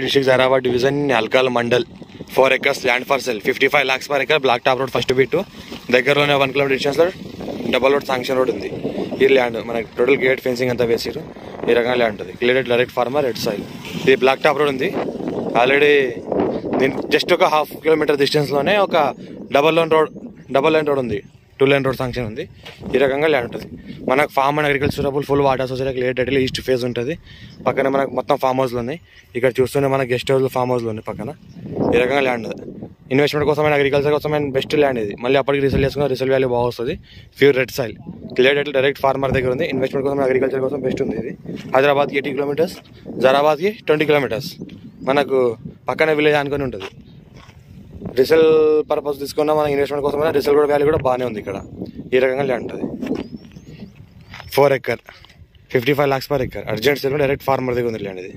District Hyderabad division Alkal Mandal 4 acres land for sale 55 lakhs per acre black top road first bit దగ్గరలోనే 1 km distance లో double road sanction road ఉంది. ఈ land మనకి total gate fencing అంతా వేసారు. ఈ రకంగా ల్యాండ్ ఉంటుంది. Clear direct farmer red soil. ఇది బ్లాక్ టాప్ రోడ్ ఉంది. ఆల్రెడీ జస్ట్ ఒక ½ కిలోమీటర్ డిస్టెన్స్ లోనే ఒక డబల్ లైన్ రోడ్ ఉంది. 2 lane రోడ్ శాంక్షన్ ఉంది. ఈ రకంగా ల్యాండ్ ఉంటుంది. మనకు farm and agriculture full water society clear title east phase ఉంటుంది. పక్కన మనకు మొత్తం ఫామ్ హౌస్లు ఉన్నాయి. ఇక్కడ చూస్తూనే మన గెస్ట్ హౌస్ ఫామ్ హౌస్లు ఉన్నాయి పక్కన. ఈ రకంగా ల్యాండ్ ఇన్వెస్ట్మెంట్ కోసం అగ్రికల్చర్ కోసం బెస్ట్ ల్యాండ్ ఇది. మళ్ళీ అప్పటికి రీసేల్ చేసుకున్న రీసేల్ వాల్యూ బాగా వస్తుంది. Pure red soil clear title direct farmer దగ్గర ఉంది. ఇన్వెస్ట్మెంట్ కోసం అగ్రికల్చర్ కోసం బెస్ట్ ఉంది ఇది. హైదరాబాద్కి 80 kilometers, జరాబాద్కి 20 kilometers. మనకు పక్కన విలేజ్ అనుకుని ఉంటుంది. రీసేల్ పర్పస్ తీసుకున్న మన ఇన్వెస్ట్మెంట్ కోసం రీసేల్ కూడా వాల్యూ కూడా బాగానే ఉంది ఇక్కడ. ఈ రకంగా ల్యాండ్ ఉంటుంది. 4 acre 55 lakhs per acre. Urgent sale direct farmer దగ్గర ఉంది ల్యాండ్ ఇది.